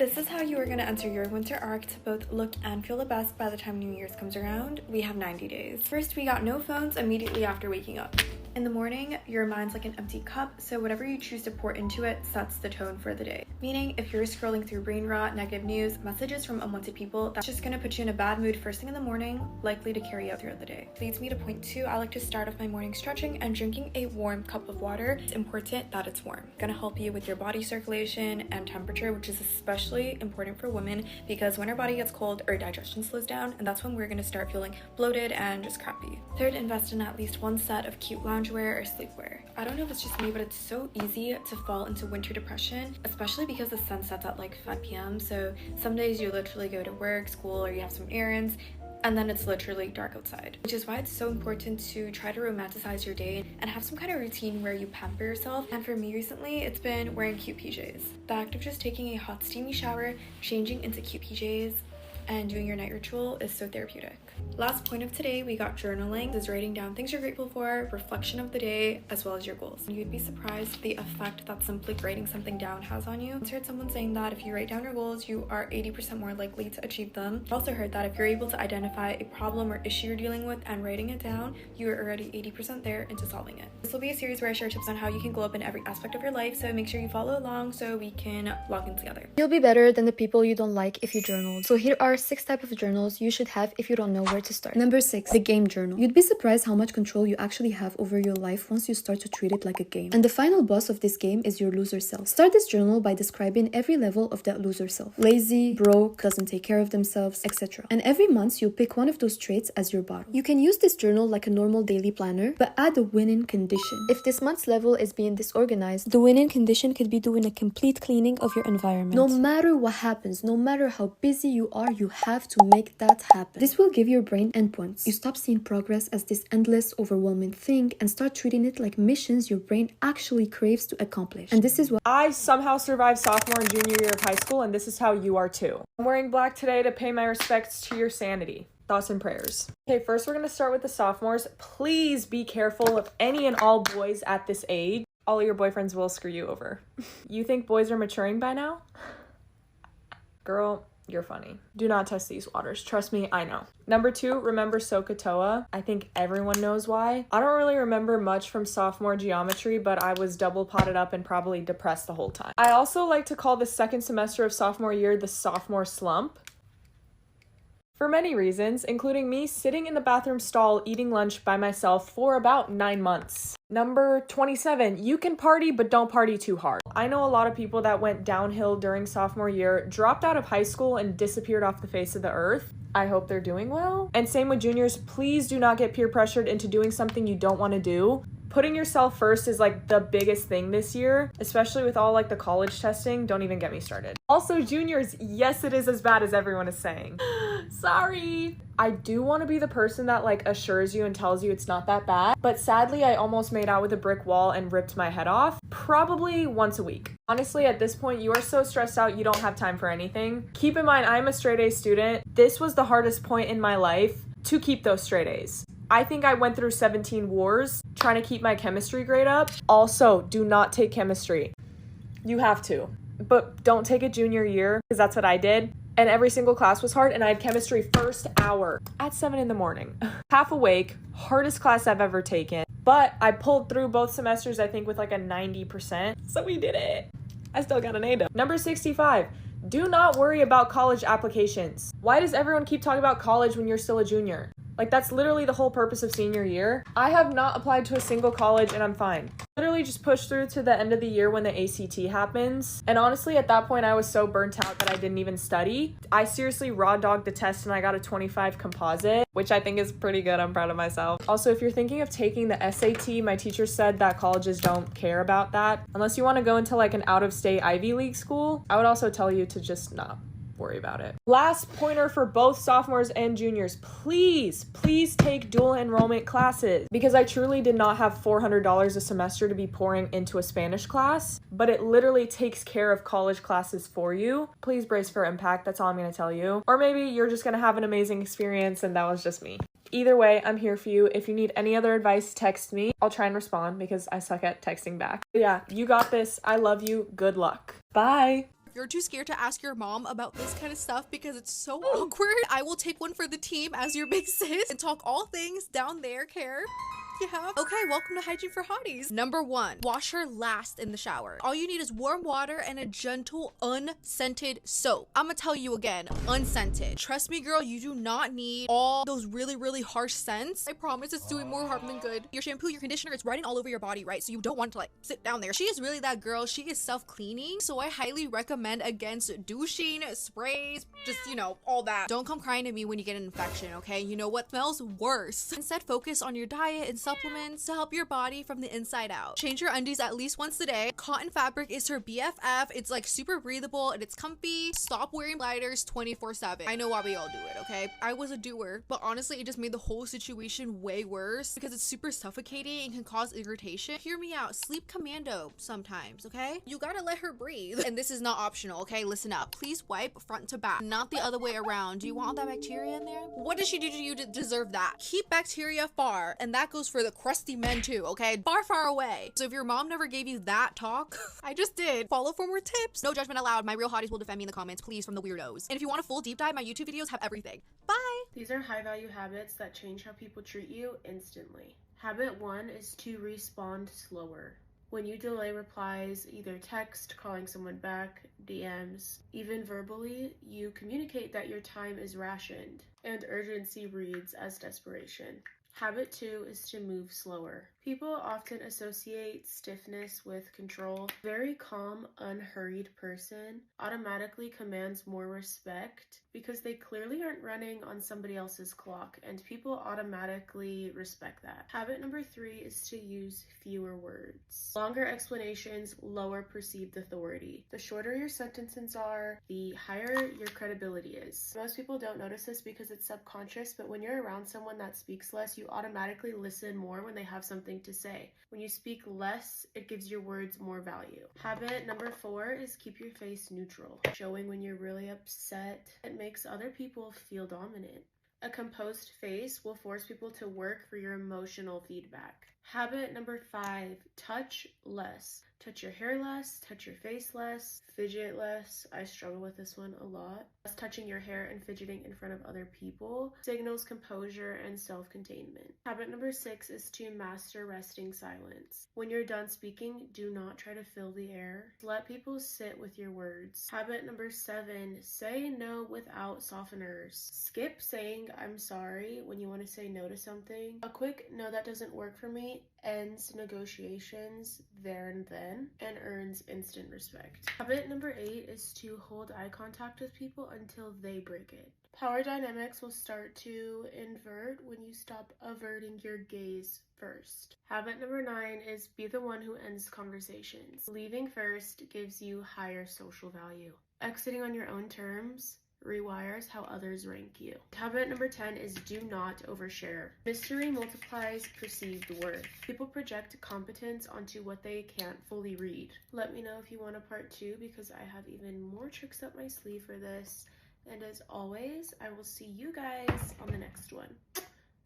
This is how you are going to enter your winter arc to both look and feel the best by the time New Year's comes around. We have 90 days. First, we got no phones immediately after waking up. In the morning, your mind's like an empty cup, so whatever you choose to pour into it sets the tone for the day. Meaning, if you're scrolling through brain rot, negative news, messages from unwanted people, that's just gonna put you in a bad mood first thing in the morning, likely to carry out throughout the day. Leads me to point 2, I like to start off my morning stretching and drinking a warm cup of water. It's important that it's warm. Gonna help you with your body circulation and temperature, which is especially important for women because when our body gets cold, our digestion slows down, and that's when we're gonna start feeling bloated and just crappy. Third, invest in at least one set of cute loungewear or sleepwear. I don't know if it's just me, but it's so easy to fall into winter depression, especially because the sun sets at like 5 p.m. So some days you literally go to work, school, or you have some errands, and then it's literally dark outside, which is why it's so important to try to romanticize your day and have some kind of routine where you pamper yourself. And for me recently, it's been wearing cute PJs. The act of just taking a hot steamy shower, changing into cute PJs, and doing your night ritual is so therapeutic. Last point of today, we got journaling. This is writing down things you're grateful for, reflection of the day, as well as your goals. And you'd be surprised the effect that simply writing something down has on you. I heard someone saying that if you write down your goals, you are 80% more likely to achieve them. I've also heard that if you're able to identify a problem or issue you're dealing with and writing it down, you are already 80% there into solving it. This will be a series where I share tips on how you can glow up in every aspect of your life, so make sure you follow along so we can log in together. You'll be better than the people you don't like if you journaled. So here are 6 types of journals you should have if you don't know where to start. Number 6, the game journal. You'd be surprised how much control you actually have over your life once you start to treat it like a game. And the final boss of this game is your loser self. Start this journal by describing every level of that loser self. Lazy, broke, doesn't take care of themselves, etc. And every month you'll pick one of those traits as your bottle. You can use this journal like a normal daily planner, but add a winning condition. If this month's level is being disorganized, the winning condition could be doing a complete cleaning of your environment. No matter what happens, no matter how busy you are, you have to make that happen. This will give your brain endpoints. You stop seeing progress as this endless, overwhelming thing and start treating it like missions your brain actually craves to accomplish. And this is what I somehow survived sophomore and junior year of high school, and this is how you are too. I'm wearing black today to pay my respects to your sanity. Thoughts and prayers. Okay, first we're going to start with the sophomores. Please be careful of any and all boys at this age. All of your boyfriends will screw you over. You think boys are maturing by now? Girl, you're funny. Do not test these waters. Trust me, I know. Number 2, remember SOHCAHTOA. I think everyone knows why. I don't really remember much from sophomore geometry, but I was double potted up and probably depressed the whole time. I also like to call the second semester of sophomore year the sophomore slump. For many reasons, including me sitting in the bathroom stall eating lunch by myself for about 9 months. Number 27, you can party, but don't party too hard. I know a lot of people that went downhill during sophomore year, dropped out of high school, and disappeared off the face of the earth. I hope they're doing well. And same with juniors, please do not get peer pressured into doing something you don't want to do. Putting yourself first is like the biggest thing this year, especially with all like the college testing. Don't even get me started. Also, juniors, yes, it is as bad as everyone is saying. Sorry. I do want to be the person that like assures you and tells you it's not that bad, but sadly I almost made out with a brick wall and ripped my head off probably once a week. Honestly, at this point, you are so stressed out you don't have time for anything. Keep in mind, I'm a straight A student. This was the hardest point in my life to keep those straight A's. I think I went through 17 wars trying to keep my chemistry grade up. Also, do not take chemistry. You have to, but don't take it junior year because that's what I did. And every single class was hard, and I had chemistry first hour at 7 in the morning. Half awake, hardest class I've ever taken. But I pulled through both semesters, I think, with like a 90%. So we did it. I still got an A though. Number 65. Do not worry about college applications. Why does everyone keep talking about college when you're still a junior? Like, that's literally the whole purpose of senior year. I have not applied to a single college and I'm fine. Literally just push through to the end of the year when the ACT happens. And honestly, at that point, I was so burnt out that I didn't even study. I seriously raw dogged the test and I got a 25 composite, which I think is pretty good. I'm proud of myself. Also, if you're thinking of taking the SAT, my teacher said that colleges don't care about that. Unless you want to go into like an out-of-state Ivy League school, I would also tell you to just not worry about it. Last pointer for both sophomores and juniors, please take dual enrollment classes, because I truly did not have $400 a semester to be pouring into a Spanish class, but it literally takes care of college classes for you. Please brace for impact. That's all I'm going to tell you. Or maybe you're just going to have an amazing experience and that was just me. Either way, I'm here for you. If you need any other advice, text me. I'll try and respond because I suck at texting back. But yeah, you got this. I love you. Good luck. Bye. If you're too scared to ask your mom about this kind of stuff because it's so awkward, I will take one for the team as your big sis and talk all things down there, care. Yeah. Okay, welcome to Hygiene for Hotties. Number 1, wash her last in the shower. All you need is warm water and a gentle, unscented soap. I'm gonna tell you again, unscented. Trust me, girl, you do not need all those really, really harsh scents. I promise it's doing more harm than good. Your shampoo, your conditioner, it's running all over your body, right? So you don't want to like sit down there. She is really that girl. She is self-cleaning. So I highly recommend against douching, sprays, just, you know, all that. Don't come crying to me when you get an infection, okay? You know what smells worse? Instead, focus on your diet and supplements to help your body from the inside out. Change your undies at least once a day. Cotton fabric is her BFF. It's like super breathable and it's comfy. Stop wearing gliders 24/7. I know why we all do it, okay? I was a doer, but honestly, it just made the whole situation way worse because it's super suffocating and can cause irritation. Hear me out. Sleep commando sometimes, okay? You gotta let her breathe. And this is not optional, okay? Listen up. Please wipe front to back, not the other way around. Do you want all that bacteria in there? What did she do to you to deserve that? Keep bacteria far, and that goes for the crusty men too, okay? Far, far away. So if your mom never gave you that talk, I just did. Follow for more tips. No judgment allowed. My real hotties will defend me in the comments, please, from the weirdos. And if you want a full deep dive, my YouTube videos have everything. Bye! These are high-value habits that change how people treat you instantly. Habit 1 is to respond slower. When you delay replies, either text, calling someone back, DMs, even verbally, you communicate that your time is rationed, and urgency reads as desperation. Habit 2 is to move slower. People often associate stiffness with control. A very calm, unhurried person automatically commands more respect because they clearly aren't running on somebody else's clock, and people automatically respect that. Habit number 3 is to use fewer words. Longer explanations lower perceived authority. The shorter your sentences are, the higher your credibility is. Most people don't notice this because it's subconscious, but when you're around someone that speaks less, you automatically listen more when they have something to say. When you speak less, it gives your words more value. Habit number 4 is keep your face neutral. Showing when you're really upset, it makes other people feel dominant. A composed face will force people to work for your emotional feedback. Habit number 5, touch less. Touch your hair less, touch your face less, fidget less. I struggle with this one a lot. Touching your hair and fidgeting in front of other people signals composure and self-containment. Habit number 6 is to master resting silence. When you're done speaking, do not try to fill the air. Let people sit with your words. Habit number 7, say no without softeners. Skip saying I'm sorry when you want to say no to something. A quick no, that doesn't work for me ends negotiations there and then and earns instant respect. Habit number 8 is to hold eye contact with people until they break it. Power dynamics will start to invert when you stop averting your gaze first. Habit number 9 is be the one who ends conversations. Leaving first gives you higher social value. Exiting on your own terms rewires how others rank you. Habit number 10 is do not overshare. Mystery multiplies perceived worth. People project competence onto what they can't fully read. Let me know if you want a part 2 because I have even more tricks up my sleeve for this. And as always, I will see you guys on the next one.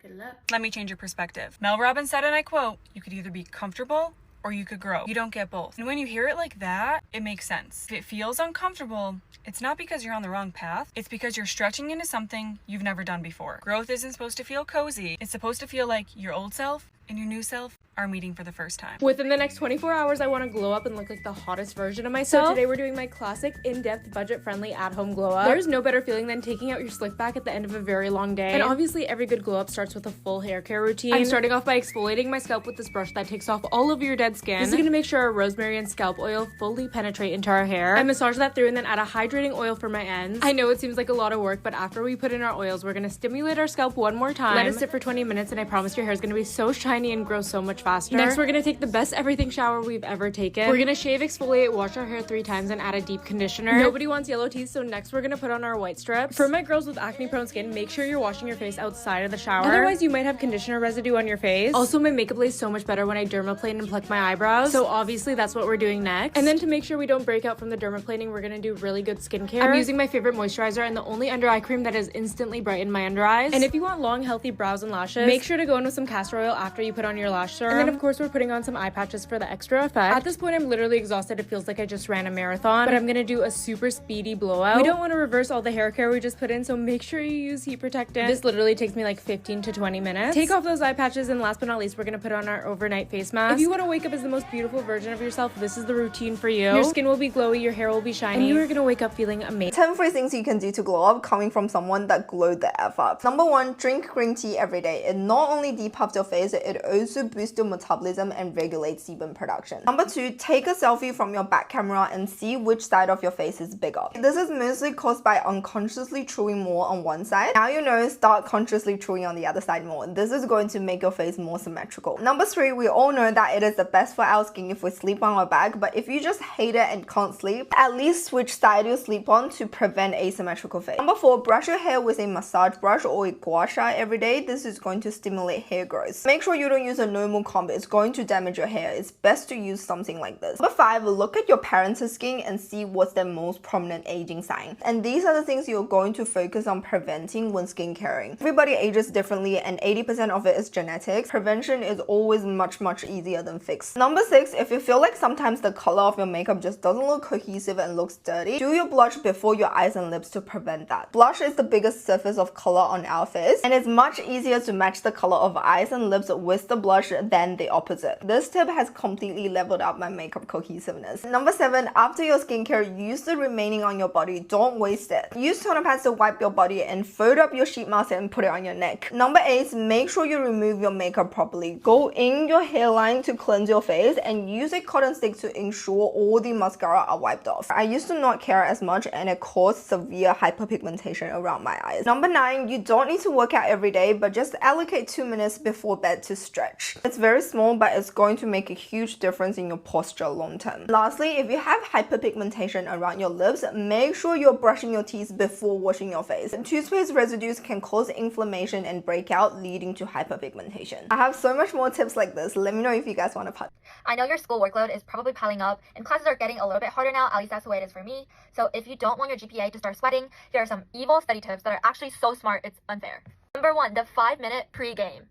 Good luck. Let me change your perspective. Mel Robbins said, and I quote, "You could either be comfortable or you could grow. You don't get both." And when you hear it like that, it makes sense. If it feels uncomfortable, it's not because you're on the wrong path. It's because you're stretching into something you've never done before. Growth isn't supposed to feel cozy. It's supposed to feel like your old self and your new self are meeting for the first time. Within the next 24 hours, I want to glow up and look like the hottest version of myself. So today we're doing my classic, in-depth, budget-friendly, at-home glow up. There's no better feeling than taking out your slick back at the end of a very long day. And obviously, every good glow up starts with a full hair care routine. I'm starting off by exfoliating my scalp with this brush that takes off all of your dead skin. This is going to make sure our rosemary and scalp oil fully penetrate into our hair. I massage that through and then add a hydrating oil for my ends. I know it seems like a lot of work, but after we put in our oils, we're going to stimulate our scalp one more time. Let it sit for 20 minutes, and I promise your hair is going to be so shiny and grow so much faster. Next, we're going to take the best everything shower we've ever taken. We're gonna shave, exfoliate, wash our hair 3 times, and add a deep conditioner. Nobody wants yellow teeth, so next we're gonna put on our white strips. For my girls with acne prone skin, make sure you're washing your face outside of the shower. Otherwise, you might have conditioner residue on your face. Also, my makeup lays so much better when I dermaplane and pluck my eyebrows. So obviously, that's what we're doing next. And then to make sure we don't break out from the dermaplaning, we're gonna do really good skincare. I'm using my favorite moisturizer and the only under eye cream that has instantly brightened my under eyes. And if you want long, healthy brows and lashes, make sure to go in with some castor oil after you put on your lash serum. And then of course we're putting on some eye patches for the extra effect. At this point I'm literally exhausted. It feels like I just ran a marathon, but I'm gonna do a super speedy blowout. We don't want to reverse all the hair care we just put in, so make sure you use heat protectant. This literally takes me like 15 to 20 minutes. Take off those eye patches, and last but not least, we're gonna put on our overnight face mask. If you want to wake up as the most beautiful version of yourself, this is the routine for you. Your skin will be glowy, your hair will be shiny, and you are gonna wake up feeling amazing. 10 free things you can do to glow up coming from someone that glowed the F up. Number 1, drink green tea every day. It not only depuffs your face, it also boosts your metabolism and regulates sebum production. Number 2, take a selfie from your back camera and see which side of your face is bigger. This is mostly caused by unconsciously chewing more on one side. Now you know, start consciously chewing on the other side more. This is going to make your face more symmetrical. Number 3, we all know that it is the best for our skin if we sleep on our back, but if you just hate it and can't sleep, at least switch side you sleep on to prevent asymmetrical face. Number 4, brush your hair with a massage brush or a gua sha every day. This is going to stimulate hair growth. Make sure you don't use a normal comb, it's going to damage your hair. It's best to use something like this. Number 5, look at your parents' skin and see what's their most prominent aging sign. And these are the things you're going to focus on preventing when skincaring. Everybody ages differently and 80% of it is genetics. Prevention is always much easier than fix. Number 6, if you feel like sometimes the color of your makeup just doesn't look cohesive and looks dirty, do your blush before your eyes and lips to prevent that. Blush is the biggest surface of color on our face, and it's much easier to match the color of eyes and lips with the blush than the opposite. This tip has completely leveled up my makeup cohesiveness. Number 7, after your skincare, use the remaining on your body. Don't waste it. Use toner pads to wipe your body and fold up your sheet mask and put it on your neck. Number 8, make sure you remove your makeup properly. Go in your hairline to cleanse your face and use a cotton stick to ensure all the mascara are wiped off. I used to not care as much and it caused severe hyperpigmentation around my eyes. Number 9, you don't need to work out every day, but just allocate 2 minutes before bed to stretch. It's very small, but it's going to make a huge difference in your posture long term. Lastly, if you have hyperpigmentation around your lips, make sure you're brushing your teeth before washing your face. Toothpaste residues can cause inflammation and breakout, leading to hyperpigmentation. I have so much more tips like this. Let me know if you guys want to part. I know your school workload is probably piling up and classes are getting a little bit harder now, at least that's the way it is for me. So if you don't want your GPA to start sweating, here are some evil study tips that are actually so smart it's unfair. Number 1, the 5-minute pre-game.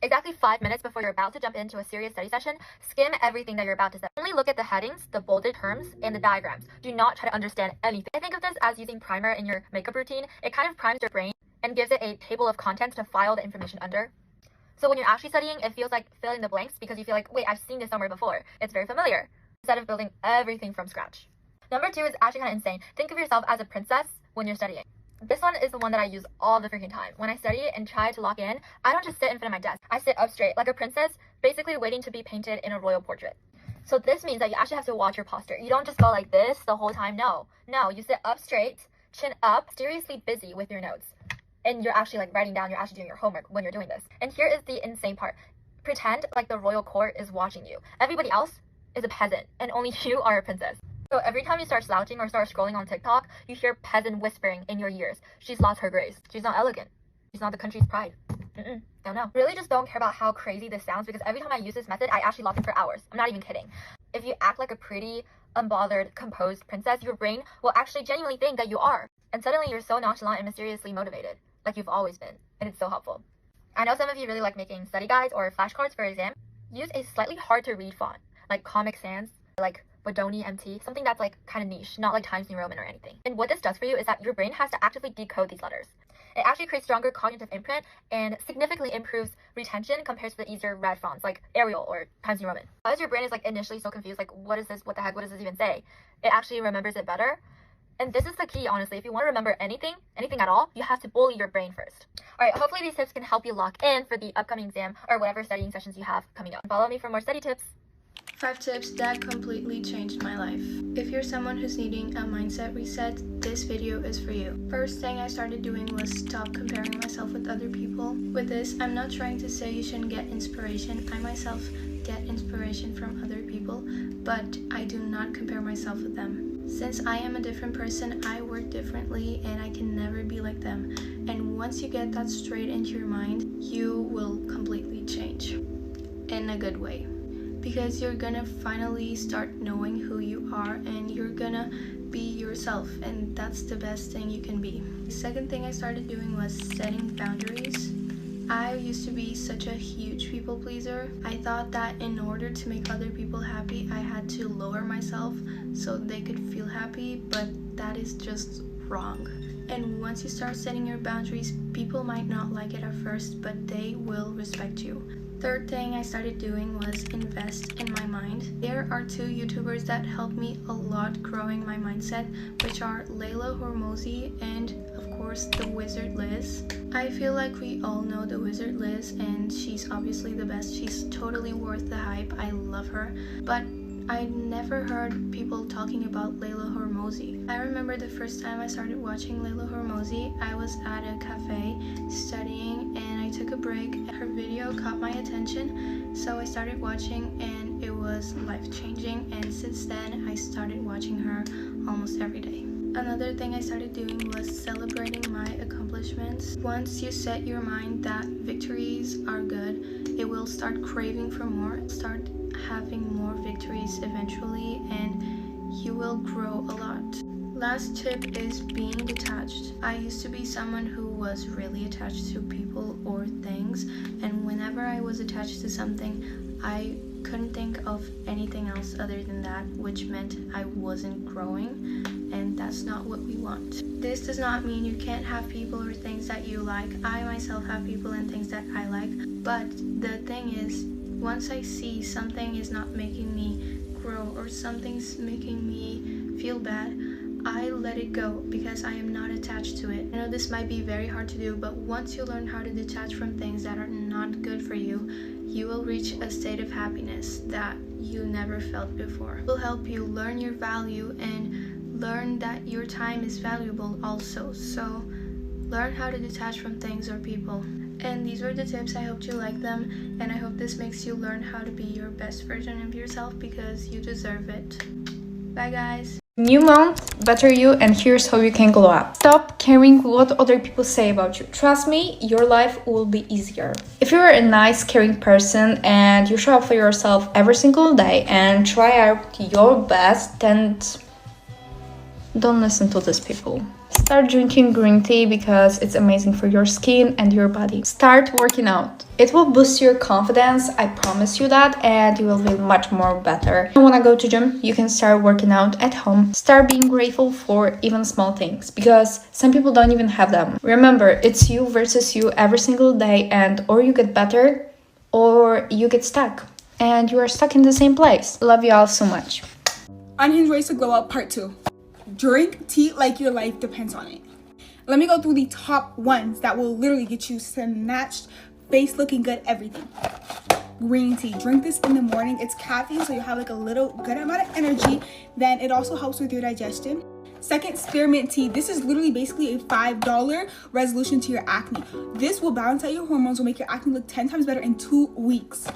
Exactly 5 minutes before you're about to jump into a serious study session, skim everything that you're about to study. Only look at the headings, the bolded terms, and the diagrams. Do not try to understand anything. I think of this as using primer in your makeup routine. It kind of primes your brain and gives it a table of contents to file the information under. So when you're actually studying, it feels like filling the blanks because you feel like, wait, I've seen this somewhere before. It's very familiar, instead of building everything from scratch. Number 2 is actually kind of insane. Think of yourself as a princess when you're studying. This one is the one that I use all the freaking time. When I study and try to lock in, I don't just sit in front of my desk. I sit up straight like a princess, basically waiting to be painted in a royal portrait. So this means that you actually have to watch your posture. You don't just go like this the whole time. No, you sit up straight, chin up, seriously busy with your notes. And you're actually like writing down, you're actually doing your homework when you're doing this. And here is the insane part. Pretend like the royal court is watching you. Everybody else is a peasant and only you are a princess. So every time you start slouching or start scrolling on TikTok, you hear peasant whispering in your ears. She's lost her grace. She's not elegant. She's not the country's pride. No. Really just don't care about how crazy this sounds because every time I use this method, I actually lock in for hours. I'm not even kidding. If you act like a pretty, unbothered, composed princess, your brain will actually genuinely think that you are. And suddenly you're so nonchalant and mysteriously motivated, like you've always been. And it's so helpful. I know some of you really like making study guides or flashcards for exam. Use a slightly hard to read font, like Comic Sans, like Bodoni MT, something that's like kind of niche, not like Times New Roman or anything. And what this does for you is that your brain has to actively decode these letters. It actually creates stronger cognitive imprint and significantly improves retention compared to the easier read fonts like Arial or Times New Roman. As your brain is like initially so confused, like what is this, what the heck, what does this even say? It actually remembers it better. And this is the key, honestly. If you want to remember anything at all, you have to bully your brain first. Alright, hopefully these tips can help you lock in for the upcoming exam or whatever studying sessions you have coming up. Follow me for more study tips. 5 tips that completely changed my life. If you're someone who's needing a mindset reset, this video is for you. First thing I started doing was stop comparing myself with other people. With this, I'm not trying to say you shouldn't get inspiration. I myself get inspiration from other people, but I do not compare myself with them. Since I am a different person, I work differently and I can never be like them. And once you get that straight into your mind, you will completely change in a good way. Because you're gonna finally start knowing who you are and you're gonna be yourself, and that's the best thing you can be. The second thing I started doing was setting boundaries. I used to be such a huge people pleaser. I thought that in order to make other people happy, I had to lower myself so they could feel happy, but that is just wrong. And once you start setting your boundaries, people might not like it at first, but they will respect you. Third thing I started doing was invest in my mind. There are two YouTubers that helped me a lot growing my mindset, which are Layla Hormozi and of course the Wizard Liz. I feel like we all know the Wizard Liz and she's obviously the best. She's totally worth the hype. I love her. But I never heard people talking about Layla Hormozi. I remember the first time I started watching Layla Hormozi, I was at a cafe studying and I took a break. Her video caught my attention, so I started watching and it was life-changing, and since then I started watching her almost every day. Another thing I started doing was celebrating my accomplishments. Once you set your mind that victories are good, it will start craving for more, start having more victories eventually, and you will grow a lot. Last tip is being detached. I used to be someone who was really attached to people or things, and whenever I was attached to something, I couldn't think of anything else other than that, which meant I wasn't growing, and that's not what we want. This does not mean you can't have people or things that you like. I myself have people and things that I like, but the thing is, once I see something is not making me grow or something's making me feel bad, I let it go because I am not attached to it. I know this might be very hard to do, but once you learn how to detach from things that are not good for you, you will reach a state of happiness that you never felt before. It will help you learn your value and learn that your time is valuable also. So learn how to detach from things or people. And these were the tips. I hope you like them, and I hope this makes you learn how to be your best version of yourself because you deserve it. Bye guys! New month, better you, and here's how you can glow up. Stop caring what other people say about you. Trust me, your life will be easier. If you're a nice, caring person and you show up for yourself every single day and try out your best, then don't listen to these people. Start drinking green tea because it's amazing for your skin and your body. Start working out. It will boost your confidence, I promise you that, and you will feel much more better. If you want to go to gym, you can start working out at home. Start being grateful for even small things because some people don't even have them. Remember, it's you versus you every single day, and or you get better or you get stuck and you are stuck in the same place. Love you all so much. Unhinged Ways to Glow Up Part 2. Drink tea like your life depends on it. Let me go through the top ones that will literally get you snatched, face looking good, everything. Green tea. Drink this in the morning. It's caffeine, so you have like a little good amount of energy. Then it also helps with your digestion. Second, spearmint tea. This is literally basically a $5 resolution to your acne. This will balance out your hormones, will make your acne look 10 times better in 2 weeks.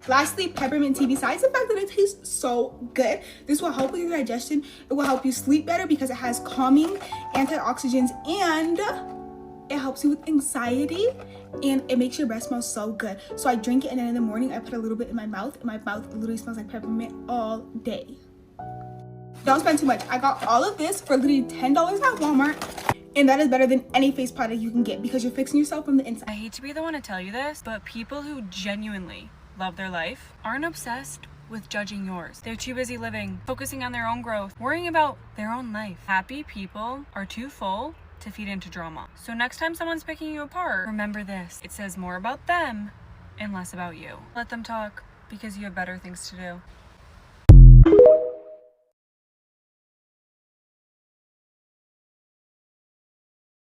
Lastly, peppermint tea. Besides the fact that it tastes so good, this will help with your digestion. It will help you sleep better because it has calming antioxidants, and it helps you with anxiety, and it makes your breath smell so good. So I drink it, and then in the morning I put a little bit in my mouth, and my mouth literally smells like peppermint all day. Don't spend too much. I got all of this for literally $10 at Walmart, and that is better than any face product you can get because you're fixing yourself from the inside. I hate to be the one to tell you this, but people who genuinely love their life aren't obsessed with judging yours. They're too busy living, focusing on their own growth, worrying about their own life. Happy people are too full to feed into drama. So next time someone's picking you apart, remember this. It says more about them and less about you. Let them talk because you have better things to do.